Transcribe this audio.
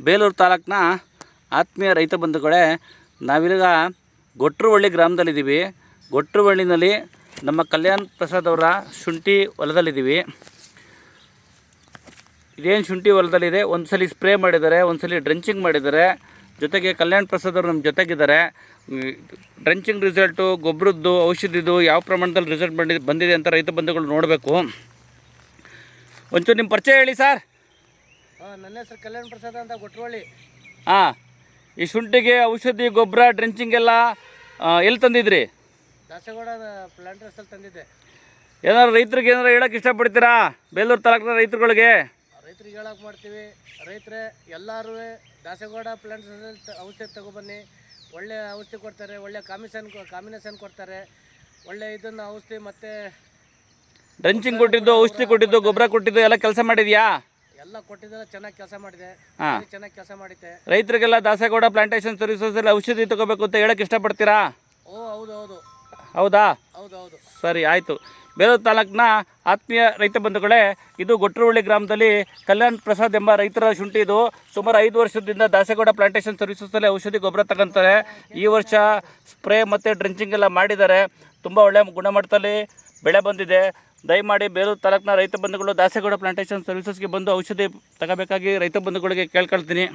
ಬೇಲೂರು ತಾಲೂಕಿನ ಆತ್ಮೀಯ ರೈತ ಬಂಧುಗಳೇ, ನಾವೀಗ ಗೊಟ್ರುವಳ್ಳಿ ಗ್ರಾಮದಲ್ಲಿದ್ದೀವಿ. ಗೊಟ್ರುವಳ್ಳಿನಲ್ಲಿ ನಮ್ಮ ಕಲ್ಯಾಣ್ ಪ್ರಸಾದ್ ಅವರ ಶುಂಠಿ ಹೊಲದಲ್ಲಿದ್ದೀವಿ. ಇದೇನು ಶುಂಠಿ ಹೊಲದಲ್ಲಿದೆ, ಒಂದು ಸಲ ಸ್ಪ್ರೇ ಮಾಡಿದ್ದಾರೆ, ಒಂದು ಸಲ ಡ್ರೆಂಚಿಂಗ್ ಮಾಡಿದ್ದಾರೆ. ಜೊತೆಗೆ ಕಲ್ಯಾಣ್ ಪ್ರಸಾದ್ ಅವರು ನಮ್ಮ ಜೊತೆಗಿದ್ದಾರೆ. ಡ್ರೆಂಚಿಂಗ್ ರಿಸಲ್ಟು, ಗೊಬ್ಬರದ್ದು, ಔಷಧಿದು ಯಾವ ಪ್ರಮಾಣದಲ್ಲಿ ರಿಸಲ್ಟ್ ಬಂದಿದೆ ಅಂತ ರೈತ ಬಂಧುಗಳು ನೋಡಬೇಕು. ಒಂಚೂರು ನಿಮ್ಮ ಪರಿಚಯ ಹೇಳಿ ಸರ್. ನನ್ನ ಹೆಸರು ಕಲ್ಯಾಣ್ ಪ್ರಸಾದ್ ಅಂತ, ಗೊಟ್ರುವಳ್ಳಿ. ಹಾಂ, ಈ ಶುಂಠಿಗೆ ಔಷಧಿ, ಗೊಬ್ಬರ, ಡ್ರೆಂಚಿಂಗ್ ಎಲ್ಲ ಎಲ್ಲಿ ತಂದಿದ್ರಿ? ದಾಸಗೌಡ ಪ್ಲಾಂಟರ್ಸಲ್ಲಿ ತಂದಿದ್ದೆ. ಏನಾದ್ರು ರೈತರಿಗೆ ಏನಾರು ಹೇಳೋಕ್ಕೆ ಇಷ್ಟಪಡ್ತೀರಾ? ಬೇಲೂರು ತಾಲೂಕಿನ ರೈತರುಗಳಿಗೆ ರೈತರಿಗೆ ಹೇಳಕ್ಕೆ ಮಾಡ್ತೀವಿ. ರೈತರೇ ಎಲ್ಲರೂ ದಾಸಗೌಡ ಪ್ಲಾಂಟರ್ಸಲ್ಲಿ ಔಷಧಿ ತಗೊಬನ್ನಿ. ಒಳ್ಳೆ ಔಷಧಿ ಕೊಡ್ತಾರೆ, ಒಳ್ಳೆ ಕಾಂಬಿನೇಷನ್ ಕೊಡ್ತಾರೆ. ಒಳ್ಳೆ ಇದನ್ನು ಔಷಧಿ ಮತ್ತು ಡ್ರೆಂಚಿಂಗ್ ಕೊಟ್ಟಿದ್ದು, ಔಷಧಿ ಕೊಟ್ಟಿದ್ದು, ಗೊಬ್ಬರ ಕೊಟ್ಟಿದ್ದು ಎಲ್ಲ ಕೆಲಸ ಮಾಡಿದ್ಯಾ? ಎಲ್ಲ ಕೊಟ್ಟಿದ್ದೆಲ್ಲ ಚೆನ್ನಾಗಿ ಕೆಲಸ ಮಾಡಿದೆ. ಚೆನ್ನಾಗಿ ಕೆಲಸ ಮಾಡಿದ್ದೆ. ರೈತರಿಗೆಲ್ಲ ದಾಸಗೌಡ ಪ್ಲಾಂಟೇಶನ್ ಸರ್ವಿಸಸಲ್ಲಿ ಔಷಧಿ ತಗೋಬೇಕು ಅಂತ ಹೇಳಕ್ಕೆ ಇಷ್ಟಪಡ್ತೀರಾ? ಹೌದು. ಹೌದಾ? ಹೌದು. ಸರಿ, ಆಯಿತು. ಬೇಲೂರು ತಾಲೂಕಿನ ಆತ್ಮೀಯ ರೈತ ಬಂಧುಗಳೇ, ಇದು ಗೊಟ್ರುವಳ್ಳಿ ಗ್ರಾಮದಲ್ಲಿ ಕಲ್ಯಾಣ್ ಪ್ರಸಾದ್ ಎಂಬ ರೈತರ ಶುಂಠಿ. ಇದು ಸುಮಾರು 5 ವರ್ಷದಿಂದ ದಾಸಗೌಡ ಪ್ಲಾಂಟೇಶನ್ ಸರ್ವಿಸಸಲ್ಲಿ ಔಷಧಿ ಗೊಬ್ಬರ ತಗೊಂತಾರೆ. ಈ ವರ್ಷ ಸ್ಪ್ರೇ ಮತ್ತು ಡ್ರೆಂಚಿಂಗ್ ಎಲ್ಲ ಮಾಡಿದ್ದಾರೆ. ತುಂಬ ಒಳ್ಳೆಯ ಗುಣಮಟ್ಟದಲ್ಲಿ ಬೆಳೆ ಬಂದಿದೆ. ದಯಮಾಡಿ ಬೇಲೂರು ತಾಲೂಕಿನ ರೈತ ಬಂಧುಗಳು ದಾಸಗೌಡ ಪ್ಲಾಂಟೇಶನ್ ಸರ್ವಿಸಸ್ಗೆ ಬಂದು ಔಷಧಿ ತಗೋಬೇಕಾಗಿ ರೈತ ಬಂಧುಗಳಿಗೆ ಕೇಳ್ಕೊಳ್ತೀನಿ.